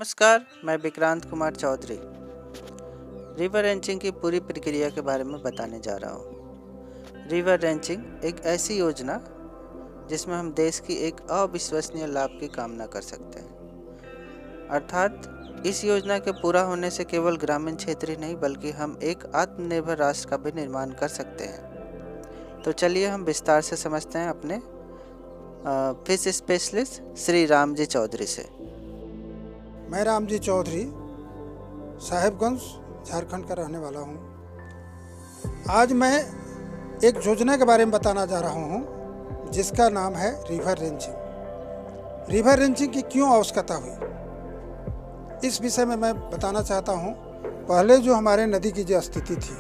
नमस्कार, मैं Vikrant Kumar Chaudhary river wrenching की पूरी प्रक्रिया के बारे में बताने जा रहा हूँ। रिवर रेंचिंग एक ऐसी योजना जिसमें हम देश की एक अविश्वसनीय लाभ की कामना कर सकते हैं। अर्थात इस योजना के पूरा होने से केवल ग्रामीण क्षेत्र ही नहीं बल्कि हम एक आत्मनिर्भर राष्ट्र का भी निर्माण कर सकते हैं। तो चलिए हम विस्तार से समझते हैं अपने फिश स्पेशलिस्ट श्री राम जी चौधरी से। मैं राम जी चौधरी साहिबगंज झारखंड का रहने वाला हूँ। आज मैं एक योजना के बारे में बताना जा रहा हूँ जिसका नाम है रिवर रेंचिंग। रिवर रेंचिंग की क्यों आवश्यकता हुई, इस विषय में मैं बताना चाहता हूँ। पहले जो हमारे नदी की जो स्थिति थी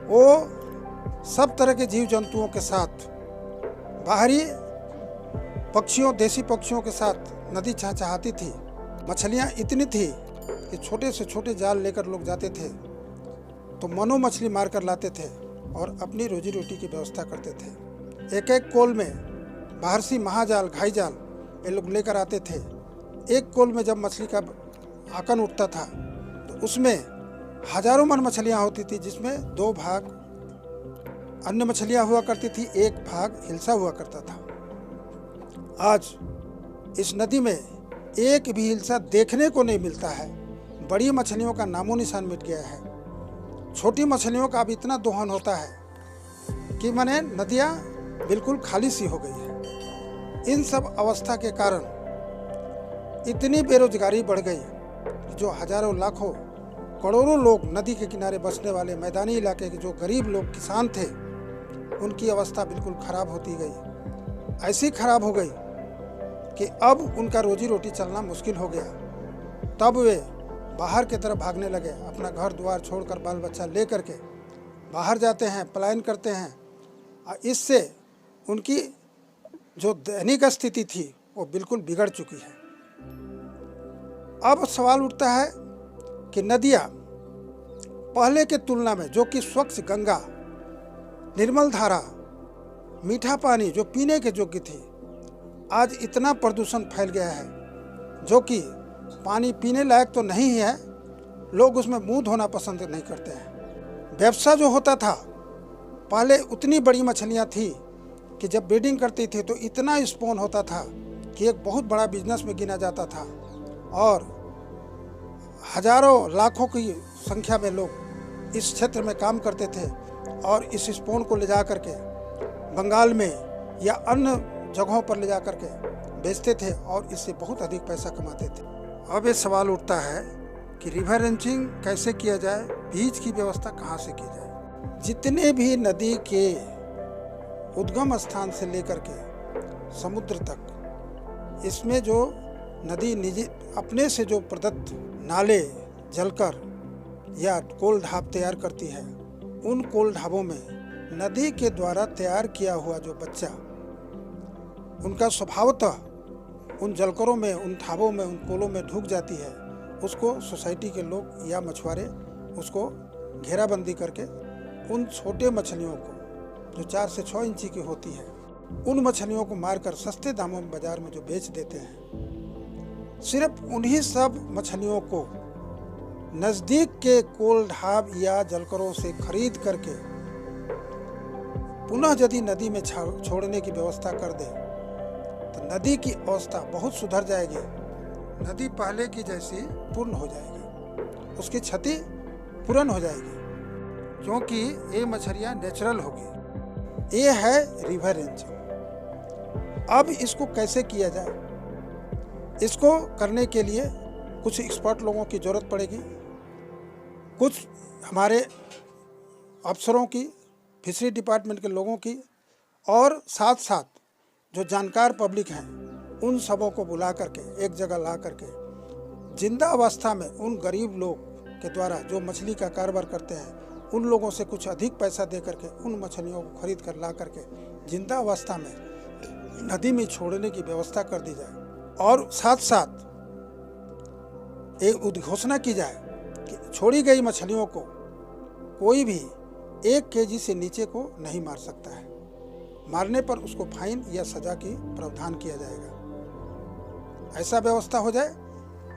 वो सब तरह के जीव जंतुओं के साथ, बाहरी पक्षियों, देसी पक्षियों के साथ नदी चहचहाती थी। मछलियाँ इतनी थी कि छोटे से छोटे जाल लेकर लोग जाते थे तो मनो मछली मार कर लाते थे और अपनी रोजी रोटी की व्यवस्था करते थे। एक एक कोल में बाहरसी महाजाल, घाई जाल ये लोग लेकर आते थे। एक कोल में जब मछली का आकन उठता था तो उसमें हजारों मन मछलियाँ होती थी, जिसमें 2 भाग अन्य मछलियाँ हुआ करती थी, 1 भाग हिल्सा हुआ करता था। आज इस नदी में एक भी हिल्सा देखने को नहीं मिलता है। बड़ी मछलियों का नामो निशान मिट गया है। छोटी मछलियों का अब इतना दोहन होता है कि माने नदियाँ बिल्कुल खाली सी हो गई है। इन सब अवस्था के कारण इतनी बेरोजगारी बढ़ गई जो हजारों, लाखों, करोड़ों लोग नदी के किनारे बसने वाले मैदानी इलाके के जो गरीब लोग, किसान थे, उनकी अवस्था बिल्कुल खराब होती गई। ऐसी खराब हो गई कि अब उनका रोजी रोटी चलना मुश्किल हो गया। तब वे बाहर की तरफ भागने लगे, अपना घर द्वार छोड़कर, बाल बच्चा लेकर के बाहर जाते हैं, पलायन करते हैं। और इससे उनकी जो दैनिक स्थिति थी वो बिल्कुल बिगड़ चुकी है। अब सवाल उठता है कि नदियाँ पहले के तुलना में, जो कि स्वच्छ गंगा, निर्मल धारा, मीठा पानी जो पीने के योग्य थी, आज इतना प्रदूषण फैल गया है जो कि पानी पीने लायक तो नहीं है। लोग उसमें मुंह धोना पसंद नहीं करते हैं। व्यवसाय जो होता था, पहले उतनी बड़ी मछलियां थी कि जब ब्रीडिंग करती थी तो इतना स्पॉन होता था कि एक बहुत बड़ा बिजनेस में गिना जाता था और हजारों, लाखों की संख्या में लोग इस क्षेत्र में काम करते थे और इस स्पॉन को ले जा करके बंगाल में या अन्य जगहों पर ले जा करके बेचते थे और इससे बहुत अधिक पैसा कमाते थे। अब ये सवाल उठता है कि रिवर रेंचिंग कैसे किया जाए, बीज की व्यवस्था कहाँ से की जाए। जितने भी नदी के उद्गम स्थान से लेकर के समुद्र तक, इसमें जो नदी निजी अपने से जो प्रदत्त नाले, जलकर या कोल ढाब तैयार करती है, उन कोल ढाबों में नदी के द्वारा तैयार किया हुआ जो बच्चा, उनका स्वभावतः उन जलकरों में, उन ढाबों में, उन कोलों में ढुक जाती है। उसको सोसाइटी के लोग या मछुआरे उसको घेराबंदी करके उन छोटे मछलियों को जो 4 से 6 इंची की होती है, उन मछलियों को मारकर सस्ते दामों में बाजार में जो बेच देते हैं। सिर्फ उन्हीं सब मछलियों को नज़दीक के कोल ढाब या जलकरों से खरीद करके पुनः यदि नदी में छोड़ने की व्यवस्था कर दे तो नदी की अवस्था बहुत सुधर जाएगी। नदी पहले की जैसी पूर्ण हो जाएगी, उसकी क्षति पूर्ण हो जाएगी, क्योंकि ये मछलियाँ नेचुरल होगी। ये है रिवर रेंचिंग। अब इसको कैसे किया जाए, इसको करने के लिए कुछ एक्सपर्ट लोगों की ज़रूरत पड़ेगी, कुछ हमारे अफसरों की, फिशरी डिपार्टमेंट के लोगों की, और साथ साथ जो जानकार पब्लिक हैं उन सबों को बुला करके एक जगह ला करके जिंदा अवस्था में उन गरीब लोग के द्वारा जो मछली का कारोबार करते हैं, उन लोगों से कुछ अधिक पैसा दे करके उन मछलियों को खरीद कर ला करके जिंदा अवस्था में नदी में छोड़ने की व्यवस्था कर दी जाए। और साथ साथ एक उद्घोषणा की जाए कि छोड़ी गई मछलियों को कोई भी 1 केजी से नीचे को नहीं मार सकता है। मारने पर उसको फाइन या सजा की प्रावधान किया जाएगा। ऐसा व्यवस्था हो जाए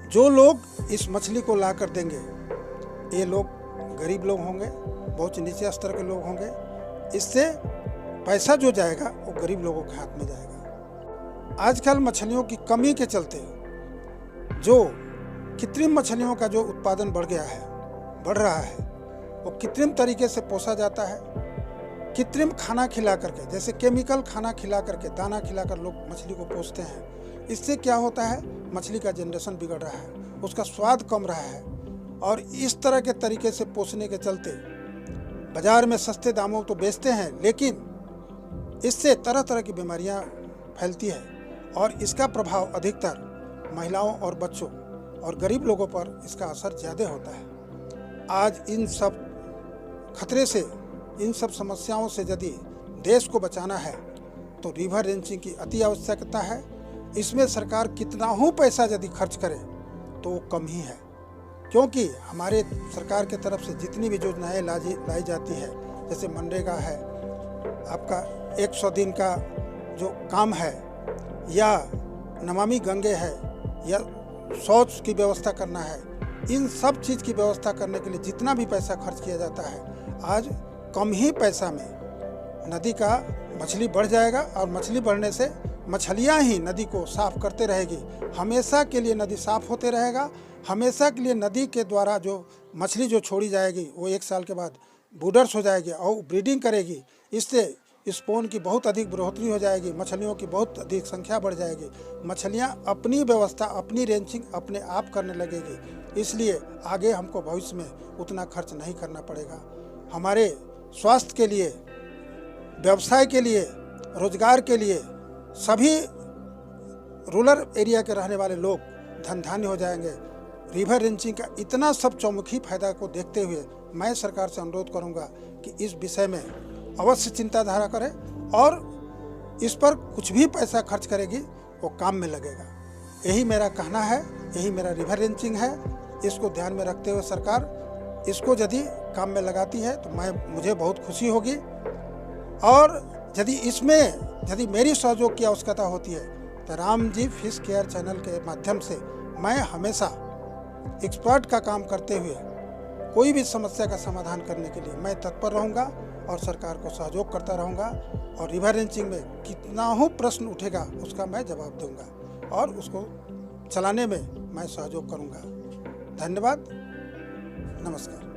जो लोग इस मछली को ला कर देंगे ये लोग गरीब लोग होंगे, बहुत नीचे स्तर के लोग होंगे। इससे पैसा जो जाएगा वो गरीब लोगों के हाथ में जाएगा। आजकल मछलियों की कमी के चलते जो कृत्रिम मछलियों का जो उत्पादन बढ़ रहा है, वो कृत्रिम तरीके से पोसा जाता है। कृत्रिम खाना खिला करके, जैसे केमिकल खाना खिला करके, दाना खिलाकर लोग मछली को पोसते हैं। इससे क्या होता है, मछली का जनरेशन बिगड़ रहा है, उसका स्वाद कम रहा है। और इस तरह के तरीके से पोसने के चलते बाजार में सस्ते दामों तो बेचते हैं, लेकिन इससे तरह तरह की बीमारियां फैलती है और इसका प्रभाव अधिकतर महिलाओं और बच्चों और गरीब लोगों पर इसका असर ज़्यादा होता है। आज इन सब खतरे से, इन सब समस्याओं से यदि देश को बचाना है तो रिवर रेंचिंग की अति आवश्यकता है। इसमें सरकार कितना ही पैसा यदि खर्च करे तो वो कम ही है, क्योंकि हमारे सरकार के तरफ से जितनी भी योजनाएं लाई जाती है, जैसे मनरेगा है, आपका 100 दिन का जो काम है, या नमामि गंगे है, या शौच की व्यवस्था करना है, इन सब चीज़ की व्यवस्था करने के लिए जितना भी पैसा खर्च किया जाता है, आज कम ही पैसा में नदी का मछली बढ़ जाएगा। और मछली बढ़ने से मछलियाँ ही नदी को साफ करते रहेगी। हमेशा के लिए नदी साफ होते रहेगा। हमेशा के लिए नदी के द्वारा जो मछली जो छोड़ी जाएगी वो 1 साल के बाद बूडर्स हो जाएगी और ब्रीडिंग करेगी। इससे स्पोन की बहुत अधिक बढ़ोतरी हो जाएगी, मछलियों की बहुत अधिक संख्या बढ़ जाएगी। मछलियाँ अपनी व्यवस्था, अपनी रेंचिंग अपने आप करने लगेगी। इसलिए आगे हमको भविष्य में उतना खर्च नहीं करना पड़ेगा। हमारे स्वास्थ्य के लिए, व्यवसाय के लिए, रोजगार के लिए सभी रूरल एरिया के रहने वाले लोग धन धान्य हो जाएंगे। रिवर रेंचिंग का इतना सब चौमुखी फायदा को देखते हुए मैं सरकार से अनुरोध करूंगा कि इस विषय में अवश्य चिंताधारा करें और इस पर कुछ भी पैसा खर्च करेगी वो काम में लगेगा। यही मेरा कहना है, यही मेरा रिवर रेंचिंग है। इसको ध्यान में रखते हुए सरकार इसको यदि काम में लगाती है तो मुझे बहुत खुशी होगी। और यदि मेरी सहयोग की आवश्यकता होती है तो Ram ji fish care channel के माध्यम से मैं हमेशा एक्सपर्ट का काम करते हुए कोई भी समस्या का समाधान करने के लिए मैं तत्पर रहूँगा और सरकार को सहयोग करता रहूँगा। और रिवर रेंचिंग में कितना हो प्रश्न उठेगा उसका मैं जवाब दूंगा और उसको चलाने में मैं सहयोग करूँगा। धन्यवाद, नमस्कार।